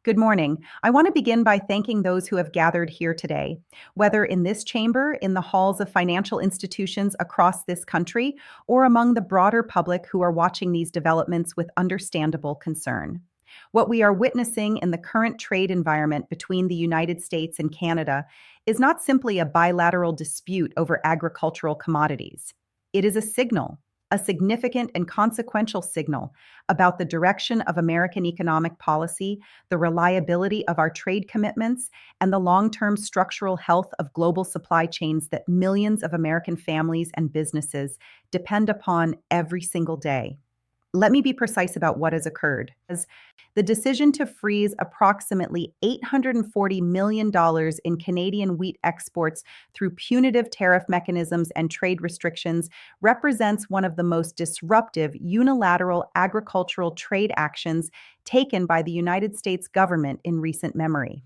Good morning. I want to begin by thanking those who have gathered here today, whether in this chamber, in the halls of financial institutions across this country, or among the broader public who are watching these developments with understandable concern. What we are witnessing in the current trade environment between the United States and Canada is not simply a bilateral dispute over agricultural commodities. It is a signal, a significant and consequential signal about the direction of American economic policy, the reliability of our trade commitments, and the long-term structural health of global supply chains that millions of American families and businesses depend upon every single day. Let me be precise about what has occurred. As the decision to freeze approximately $840 million in Canadian wheat exports through punitive tariff mechanisms and trade restrictions represents one of the most disruptive unilateral agricultural trade actions taken by the United States government in recent memory.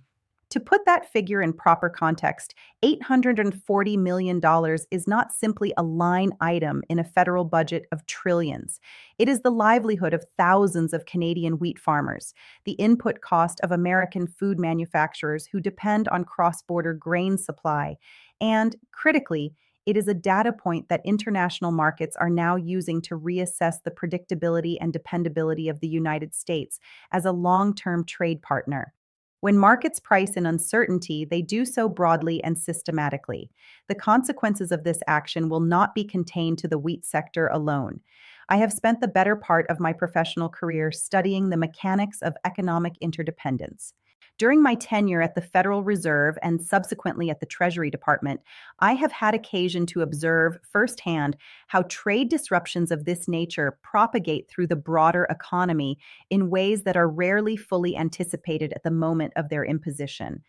To put that figure in proper context, $840 million is not simply a line item in a federal budget of trillions. It is the livelihood of thousands of Canadian wheat farmers, the input cost of American food manufacturers who depend on cross-border grain supply, and, critically, it is a data point that international markets are now using to reassess the predictability and dependability of the United States as a long-term trade partner. When markets price in uncertainty, they do so broadly and systematically. The consequences of this action will not be contained to the wheat sector alone. I have spent the better part of my professional career studying the mechanics of economic interdependence. During my tenure at the Federal Reserve and subsequently at the Treasury Department, I have had occasion to observe firsthand how trade disruptions of this nature propagate through the broader economy in ways that are rarely fully anticipated at the moment of their imposition.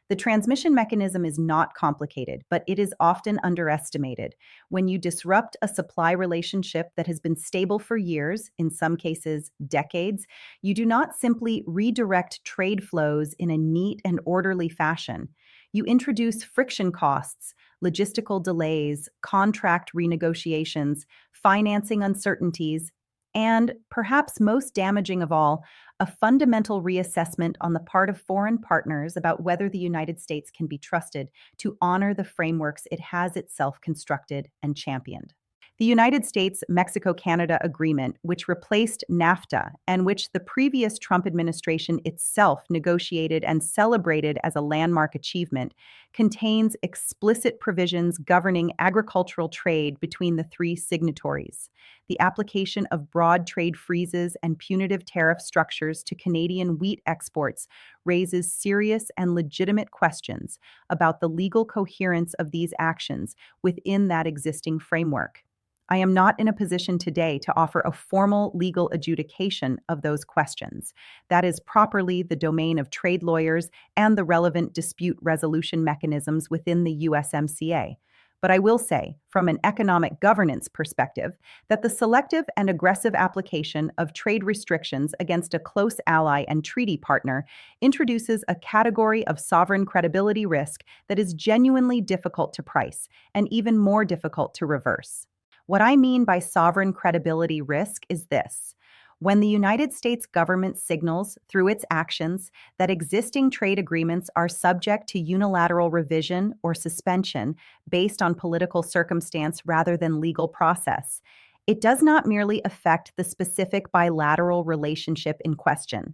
The transmission mechanism is not complicated, but it is often underestimated. When you disrupt a supply relationship that has been stable for years, in some cases decades, you do not simply redirect trade flows in a neat and orderly fashion. You introduce friction costs, logistical delays, contract renegotiations, financing uncertainties, and, perhaps most damaging of all, a fundamental reassessment on the part of foreign partners about whether the United States can be trusted to honor the frameworks it has itself constructed and championed. The United States-Mexico-Canada Agreement, which replaced NAFTA and which the previous Trump administration itself negotiated and celebrated as a landmark achievement, contains explicit provisions governing agricultural trade between the three signatories. The application of broad trade freezes and punitive tariff structures to Canadian wheat exports raises serious and legitimate questions about the legal coherence of these actions within that existing framework. I am not in a position today to offer a formal legal adjudication of those questions. That is properly the domain of trade lawyers and the relevant dispute resolution mechanisms within the USMCA. But I will say, from an economic governance perspective, that the selective and aggressive application of trade restrictions against a close ally and treaty partner introduces a category of sovereign credibility risk that is genuinely difficult to price and even more difficult to reverse. What I mean by sovereign credibility risk is this. When the United States government signals through its actions that existing trade agreements are subject to unilateral revision or suspension based on political circumstance rather than legal process, it does not merely affect the specific bilateral relationship in question.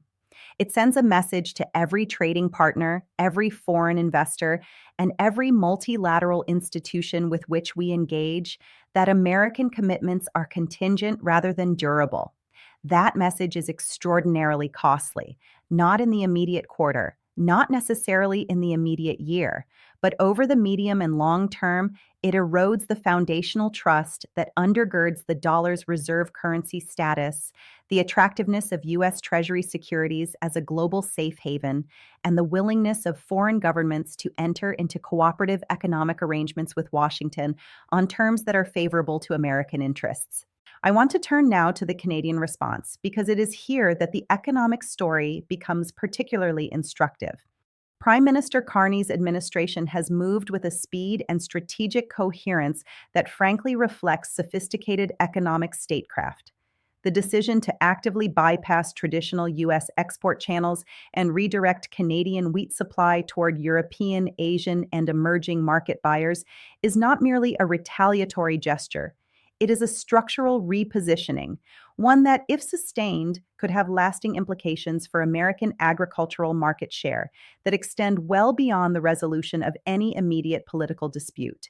It sends a message to every trading partner, every foreign investor, and every multilateral institution with which we engage that American commitments are contingent rather than durable. That message is extraordinarily costly, not in the immediate quarter, not necessarily in the immediate year, but over the medium and long term, it erodes the foundational trust that undergirds the dollar's reserve currency status, the attractiveness of U.S. Treasury securities as a global safe haven, and the willingness of foreign governments to enter into cooperative economic arrangements with Washington on terms that are favorable to American interests. I want to turn now to the Canadian response because it is here that the economic story becomes particularly instructive. Prime Minister Carney's administration has moved with a speed and strategic coherence that frankly reflects sophisticated economic statecraft. The decision to actively bypass traditional U.S. export channels and redirect Canadian wheat supply toward European, Asian, and emerging market buyers is not merely a retaliatory gesture. It is a structural repositioning, one that, if sustained, could have lasting implications for American agricultural market share that extend well beyond the resolution of any immediate political dispute.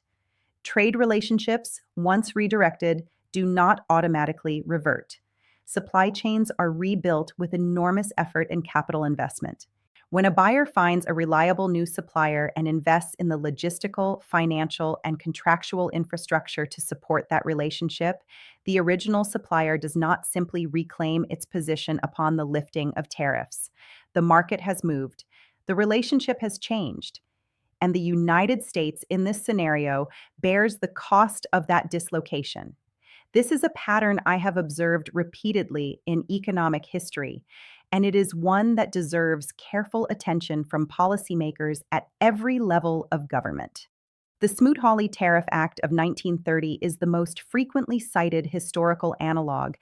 Trade relationships, once redirected, do not automatically revert. Supply chains are rebuilt with enormous effort and capital investment. When a buyer finds a reliable new supplier and invests in the logistical, financial, and contractual infrastructure to support that relationship, the original supplier does not simply reclaim its position upon the lifting of tariffs. The market has moved. The relationship has changed. And the United States, in this scenario, bears the cost of that dislocation. This is a pattern I have observed repeatedly in economic history, and it is one that deserves careful attention from policymakers at every level of government. The Smoot-Hawley Tariff Act of 1930 is the most frequently cited historical analog,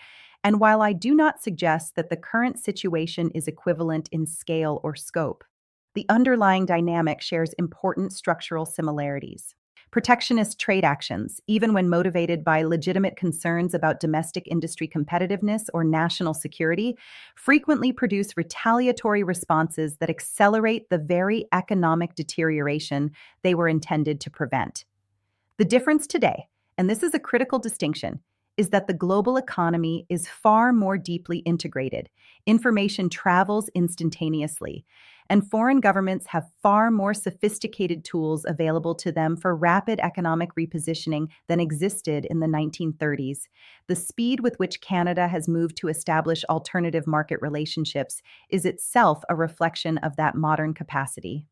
and while I do not suggest that the current situation is equivalent in scale or scope, the underlying dynamic shares important structural similarities. Protectionist trade actions, even when motivated by legitimate concerns about domestic industry competitiveness or national security, frequently produce retaliatory responses that accelerate the very economic deterioration they were intended to prevent. The difference today, and this is a critical distinction, is that the global economy is far more deeply integrated. Information travels instantaneously, and foreign governments have far more sophisticated tools available to them for rapid economic repositioning than existed in the 1930s. The speed with which Canada has moved to establish alternative market relationships is itself a reflection of that modern capacity.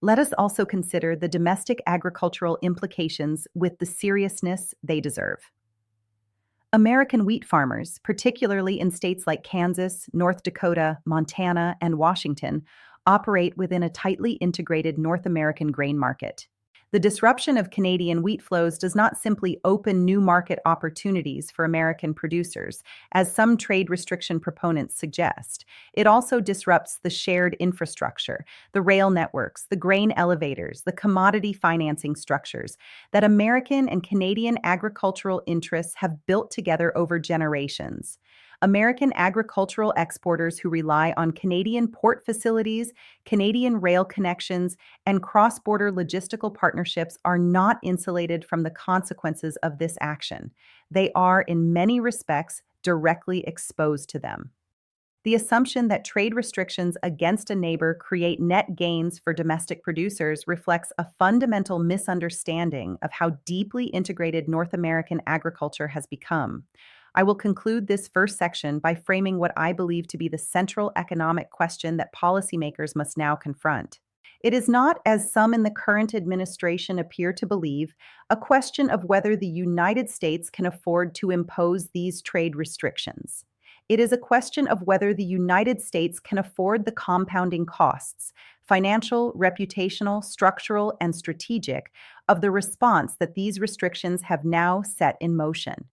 Let us also consider the domestic agricultural implications with the seriousness they deserve. American wheat farmers, particularly in states like Kansas, North Dakota, Montana, and Washington, operate within a tightly integrated North American grain market. The disruption of Canadian wheat flows does not simply open new market opportunities for American producers, as some trade restriction proponents suggest. It also disrupts the shared infrastructure, the rail networks, the grain elevators, the commodity financing structures that American and Canadian agricultural interests have built together over generations. American agricultural exporters who rely on Canadian port facilities, Canadian rail connections, and cross-border logistical partnerships are not insulated from the consequences of this action. They are, in many respects, directly exposed to them. The assumption that trade restrictions against a neighbor create net gains for domestic producers reflects a fundamental misunderstanding of how deeply integrated North American agriculture has become. I will conclude this first section by framing what I believe to be the central economic question that policymakers must now confront. It is not, as some in the current administration appear to believe, a question of whether the United States can afford to impose these trade restrictions. It is a question of whether the United States can afford the compounding costs, financial, reputational, structural, and strategic, of the response that these restrictions have now set in motion.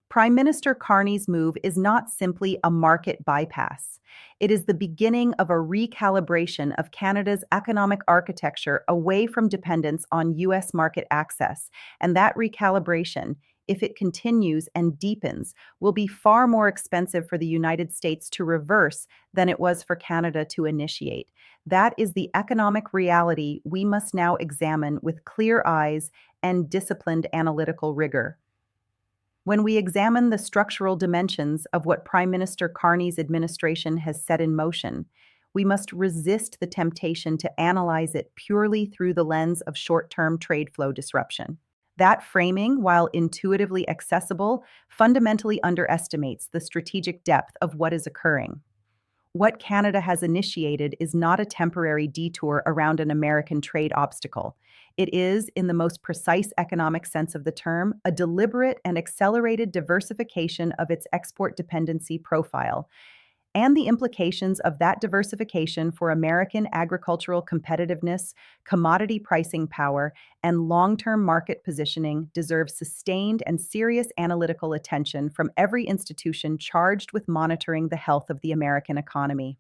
Prime Minister Carney's move is not simply a market bypass. It is the beginning of a recalibration of Canada's economic architecture away from dependence on U.S. market access, and that recalibration, if it continues and deepens, will be far more expensive for the United States to reverse than it was for Canada to initiate. That is the economic reality we must now examine with clear eyes and disciplined analytical rigor. When we examine the structural dimensions of what Prime Minister Carney's administration has set in motion, we must resist the temptation to analyze it purely through the lens of short-term trade flow disruption. That framing, while intuitively accessible, fundamentally underestimates the strategic depth of what is occurring. What Canada has initiated is not a temporary detour around an American trade obstacle. It is, in the most precise economic sense of the term, a deliberate and accelerated diversification of its export dependency profile. and the implications of that diversification for American agricultural competitiveness, commodity pricing power, and long-term market positioning deserve sustained and serious analytical attention from every institution charged with monitoring the health of the American economy.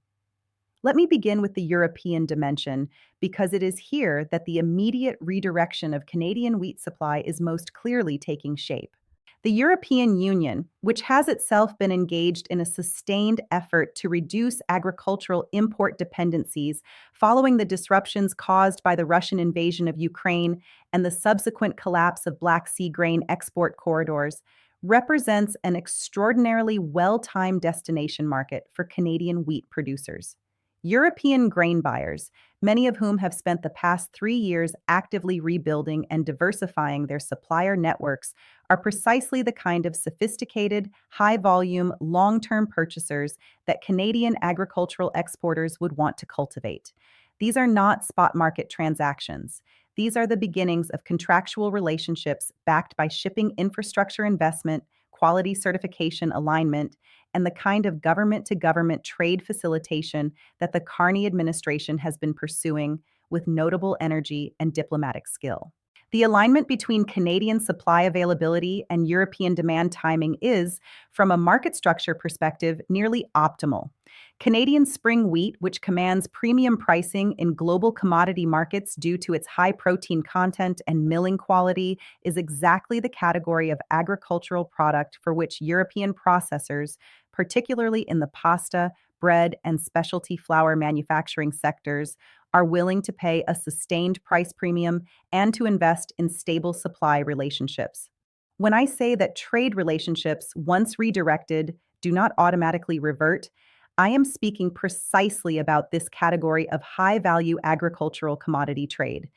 Let me begin with the European dimension, because it is here that the immediate redirection of Canadian wheat supply is most clearly taking shape. The European Union, which has itself been engaged in a sustained effort to reduce agricultural import dependencies following the disruptions caused by the Russian invasion of Ukraine and the subsequent collapse of Black Sea grain export corridors, represents an extraordinarily well-timed destination market for Canadian wheat producers. European grain buyers, many of whom have spent the past 3 years actively rebuilding and diversifying their supplier networks, are precisely the kind of sophisticated, high volume, long term purchasers that Canadian agricultural exporters would want to cultivate. These are not spot market transactions. These are the beginnings of contractual relationships backed by shipping infrastructure investment, quality certification alignment, and the kind of government to government trade facilitation that the Carney administration has been pursuing with notable energy and diplomatic skill. The alignment between Canadian supply availability and European demand timing is, from a market structure perspective, nearly optimal. Canadian spring wheat, which commands premium pricing in global commodity markets due to its high protein content and milling quality, is exactly the category of agricultural product for which European processors, particularly in the pasta, bread, and specialty flour manufacturing sectors, are willing to pay a sustained price premium and to invest in stable supply relationships. When I say that trade relationships, once redirected, do not automatically revert, I am speaking precisely about this category of high value agricultural commodity trade.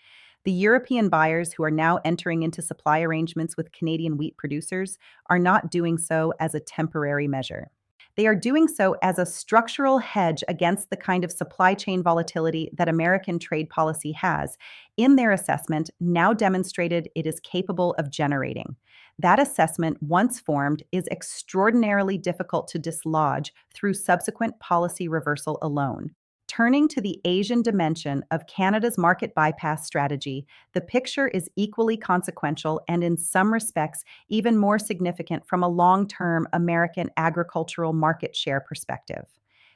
The European buyers who are now entering into supply arrangements with Canadian wheat producers are not doing so as a temporary measure. They are doing so as a structural hedge against the kind of supply chain volatility that American trade policy has, in their assessment, now demonstrated it is capable of generating. That assessment, once formed, is extraordinarily difficult to dislodge through subsequent policy reversal alone. Turning to the Asian dimension of Canada's market bypass strategy, the picture is equally consequential and, in some respects, even more significant from a long-term American agricultural market share perspective.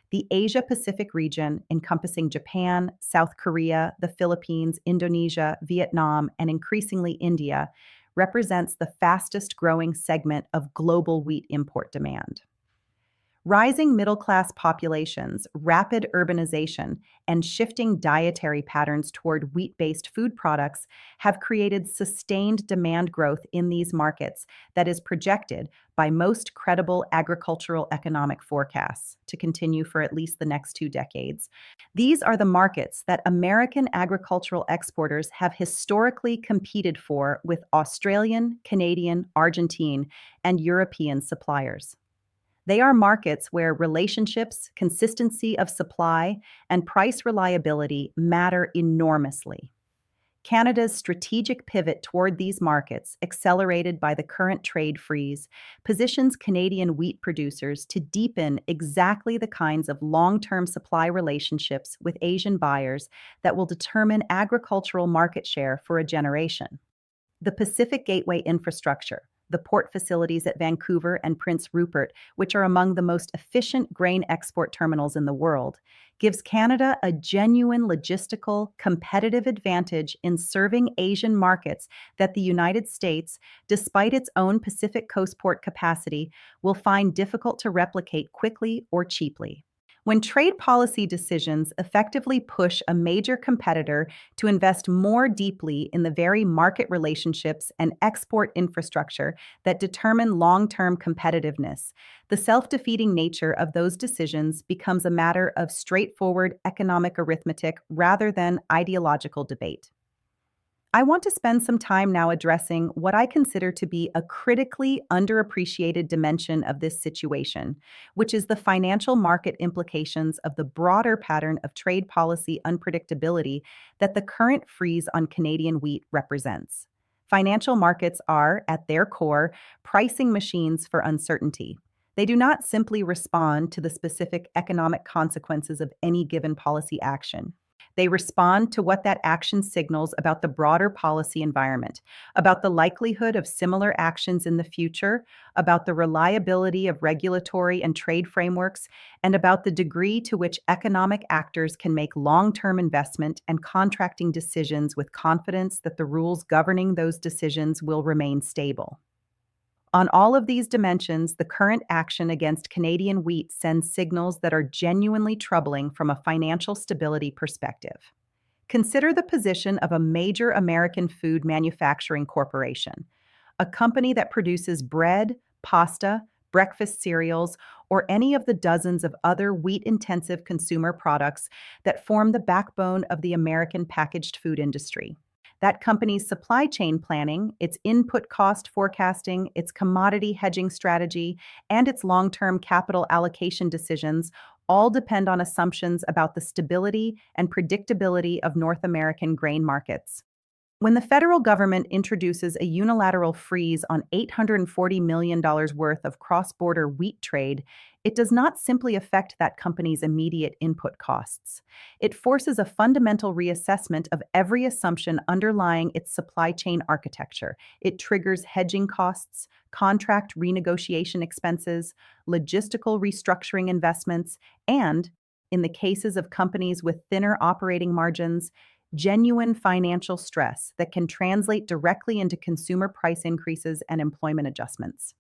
The Asia-Pacific region, encompassing Japan, South Korea, the Philippines, Indonesia, Vietnam, and increasingly India, represents the fastest-growing segment of global wheat import demand. Rising middle-class populations, rapid urbanization, and shifting dietary patterns toward wheat-based food products have created sustained demand growth in these markets that is projected by most credible agricultural economic forecasts to continue for at least the next 2 decades. These are the markets that American agricultural exporters have historically competed for with Australian, Canadian, Argentine, and European suppliers. They are markets where relationships, consistency of supply, and price reliability matter enormously. Canada's strategic pivot toward these markets, accelerated by the current trade freeze, positions Canadian wheat producers to deepen exactly the kinds of long-term supply relationships with Asian buyers that will determine agricultural market share for a generation. The Pacific Gateway infrastructure, the port facilities at Vancouver and Prince Rupert, which are among the most efficient grain export terminals in the world, gives Canada a genuine logistical, competitive advantage in serving Asian markets that the United States, despite its own Pacific Coast port capacity, will find difficult to replicate quickly or cheaply. When trade policy decisions effectively push a major competitor to invest more deeply in the very market relationships and export infrastructure that determine long-term competitiveness, the self-defeating nature of those decisions becomes a matter of straightforward economic arithmetic rather than ideological debate. I want to spend some time now addressing what I consider to be a critically underappreciated dimension of this situation, which is the financial market implications of the broader pattern of trade policy unpredictability that the current freeze on Canadian wheat represents. Financial markets are, at their core, pricing machines for uncertainty. They do not simply respond to the specific economic consequences of any given policy action. They respond to what that action signals about the broader policy environment, about the likelihood of similar actions in the future, about the reliability of regulatory and trade frameworks, and about the degree to which economic actors can make long term investment and contracting decisions with confidence that the rules governing those decisions will remain stable. On all of these dimensions, the current action against Canadian wheat sends signals that are genuinely troubling from a financial stability perspective. Consider the position of a major American food manufacturing corporation, a company that produces bread, pasta, breakfast cereals, or any of the dozens of other wheat intensive consumer products that form the backbone of the American packaged food industry. That company's supply chain planning, its input cost forecasting, its commodity hedging strategy, and its long term capital allocation decisions all depend on assumptions about the stability and predictability of North American grain markets. When the federal government introduces a unilateral freeze on $840 million worth of cross border wheat trade, it does not simply affect that company's immediate input costs. It forces a fundamental reassessment of every assumption underlying its supply chain architecture. It triggers hedging costs, contract renegotiation expenses, logistical restructuring investments, and, in the cases of companies with thinner operating margins, genuine financial stress that can translate directly into consumer price increases and employment adjustments.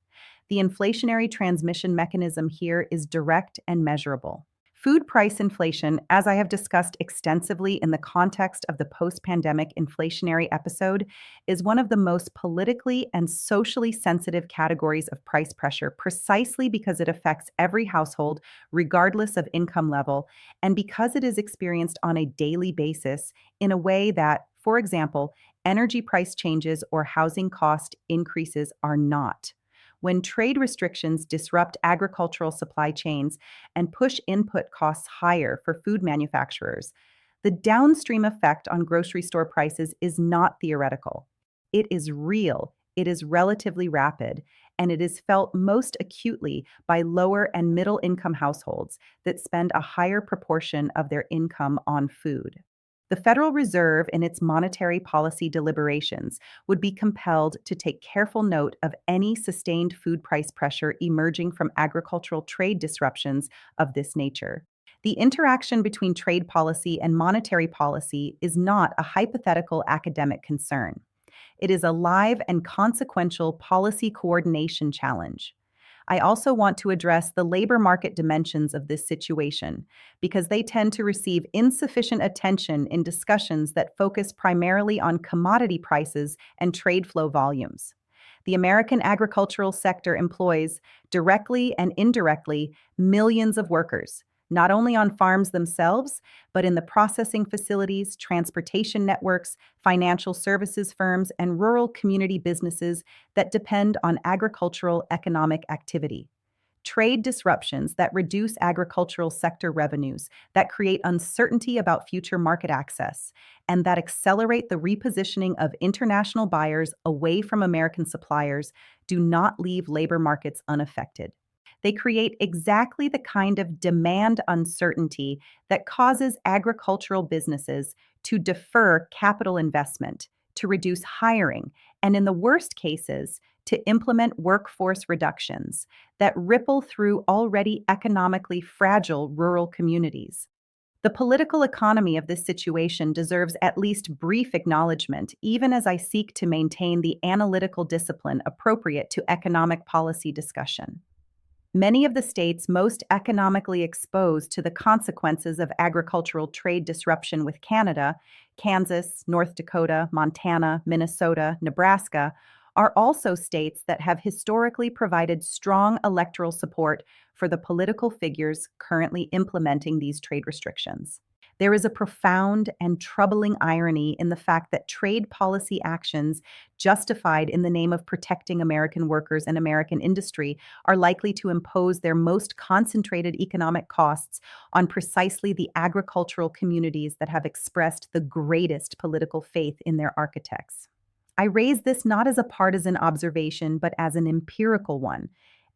The inflationary transmission mechanism here is direct and measurable. Food price inflation, as I have discussed extensively in the context of the post pandemic inflationary episode, is one of the most politically and socially sensitive categories of price pressure precisely because it affects every household, regardless of income level, and because it is experienced on a daily basis in a way that, for example, energy price changes or housing cost increases are not. When trade restrictions disrupt agricultural supply chains and push input costs higher for food manufacturers, the downstream effect on grocery store prices is not theoretical. It is real, it is relatively rapid, and it is felt most acutely by lower and middle income households that spend a higher proportion of their income on food. The Federal Reserve, in its monetary policy deliberations, would be compelled to take careful note of any sustained food price pressure emerging from agricultural trade disruptions of this nature. The interaction between trade policy and monetary policy is not a hypothetical academic concern. It is a live and consequential policy coordination challenge. I also want to address the labor market dimensions of this situation because they tend to receive insufficient attention in discussions that focus primarily on commodity prices and trade flow volumes. The American agricultural sector employs, directly and indirectly, millions of workers, not only on farms themselves, but in the processing facilities, transportation networks, financial services firms, and rural community businesses that depend on agricultural economic activity. Trade disruptions that reduce agricultural sector revenues, that create uncertainty about future market access, and that accelerate the repositioning of international buyers away from American suppliers do not leave labor markets unaffected. They create exactly the kind of demand uncertainty that causes agricultural businesses to defer capital investment, to reduce hiring, and in the worst cases, to implement workforce reductions that ripple through already economically fragile rural communities. The political economy of this situation deserves at least brief acknowledgement, even as I seek to maintain the analytical discipline appropriate to economic policy discussion. Many of the states most economically exposed to the consequences of agricultural trade disruption with Canada, Kansas, North Dakota, Montana, Minnesota, Nebraska, are also states that have historically provided strong electoral support for the political figures currently implementing these trade restrictions. There is a profound and troubling irony in the fact that trade policy actions justified in the name of protecting American workers and American industry are likely to impose their most concentrated economic costs on precisely the agricultural communities that have expressed the greatest political faith in their architects. I raise this not as a partisan observation, but as an empirical one,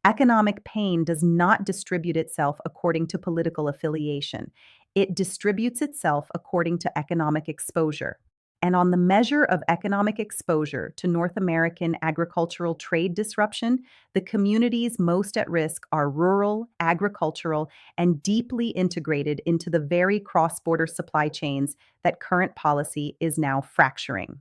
Economic pain does not distribute itself according to political affiliation. It distributes itself according to economic exposure. And on the measure of economic exposure to North American agricultural trade disruption, the communities most at risk are rural, agricultural, and deeply integrated into the very cross border supply chains that current policy is now fracturing.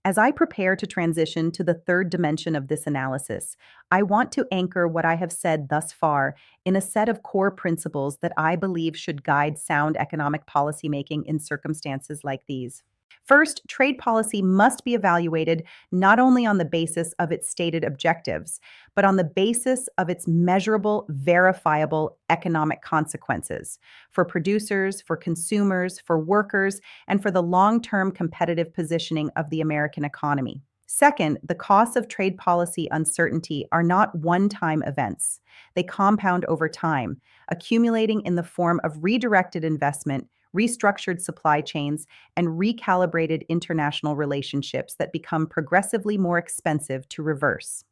As I prepare to transition to the third dimension of this analysis, I want to anchor what I have said thus far in a set of core principles that I believe should guide sound economic policymaking in circumstances like these. First, trade policy must be evaluated not only on the basis of its stated objectives, but on the basis of its measurable, verifiable economic consequences for producers, for consumers, for workers, and for the long term competitive positioning of the American economy. Second, the costs of trade policy uncertainty are not one time events. They compound over time, accumulating in the form of redirected investment, restructured supply chains, and recalibrated international relationships that become progressively more expensive to reverse.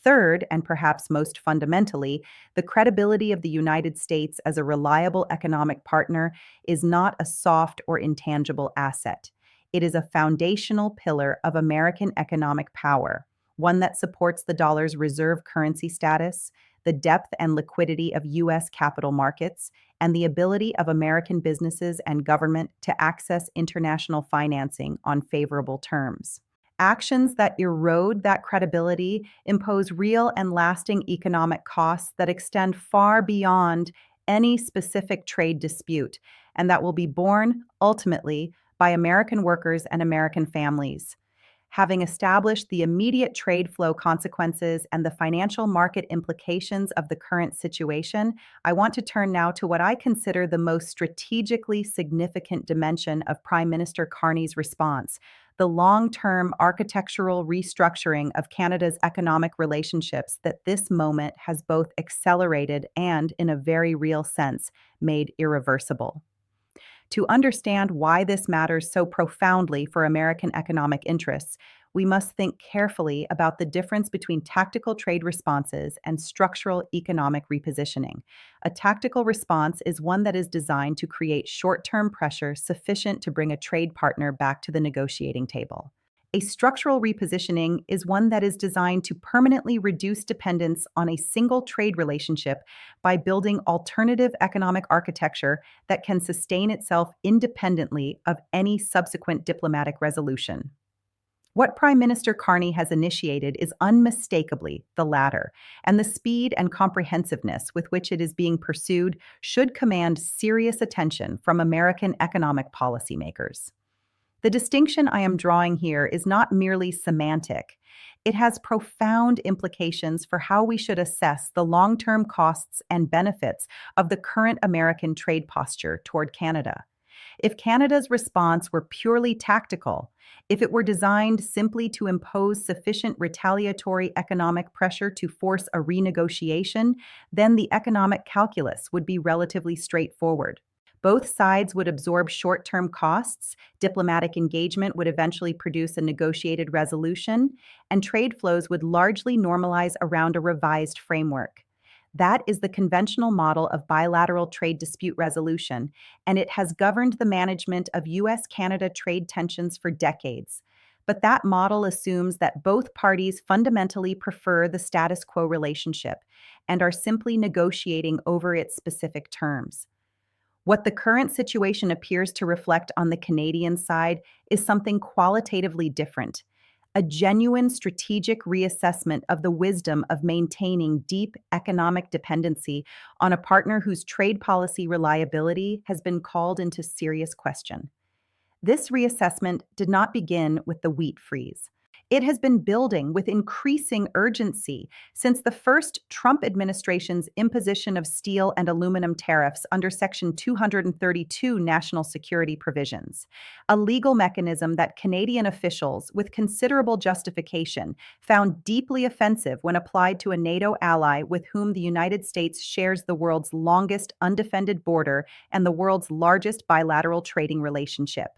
Third, and perhaps most fundamentally, the credibility of the United States as a reliable economic partner is not a soft or intangible asset. It is a foundational pillar of American economic power, one that supports the dollar's reserve currency status, the depth and liquidity of U.S. capital markets, and the ability of American businesses and government to access international financing on favorable terms. Actions that erode that credibility impose real and lasting economic costs that extend far beyond any specific trade dispute, and that will be borne, ultimately, by American workers and American families. Having established the immediate trade flow consequences and the financial market implications of the current situation, I want to turn now to what I consider the most strategically significant dimension of Prime Minister Carney's response: the long-term architectural restructuring of Canada's economic relationships that this moment has both accelerated and, in a very real sense, made irreversible. To understand why this matters so profoundly for American economic interests, we must think carefully about the difference between tactical trade responses and structural economic repositioning. A tactical response is one that is designed to create short-term pressure sufficient to bring a trade partner back to the negotiating table. A structural repositioning is one that is designed to permanently reduce dependence on a single trade relationship by building alternative economic architecture that can sustain itself independently of any subsequent diplomatic resolution. What Prime Minister Carney has initiated is unmistakably the latter, and the speed and comprehensiveness with which it is being pursued should command serious attention from American economic policymakers. The distinction I am drawing here is not merely semantic. It has profound implications for how we should assess the long-term costs and benefits of the current American trade posture toward Canada. If Canada's response were purely tactical, if it were designed simply to impose sufficient retaliatory economic pressure to force a renegotiation, then the economic calculus would be relatively straightforward. Both sides would absorb short-term costs, diplomatic engagement would eventually produce a negotiated resolution, and trade flows would largely normalize around a revised framework. That is the conventional model of bilateral trade dispute resolution, and it has governed the management of U.S.-Canada trade tensions for decades. But that model assumes that both parties fundamentally prefer the status quo relationship and are simply negotiating over its specific terms. What the current situation appears to reflect on the Canadian side is something qualitatively different: a genuine strategic reassessment of the wisdom of maintaining deep economic dependency on a partner whose trade policy reliability has been called into serious question. This reassessment did not begin with the wheat freeze. It has been building with increasing urgency since the first Trump administration's imposition of steel and aluminum tariffs under Section 232 national security provisions, a legal mechanism that Canadian officials, with considerable justification, found deeply offensive when applied to a NATO ally with whom the United States shares the world's longest undefended border and the world's largest bilateral trading relationship.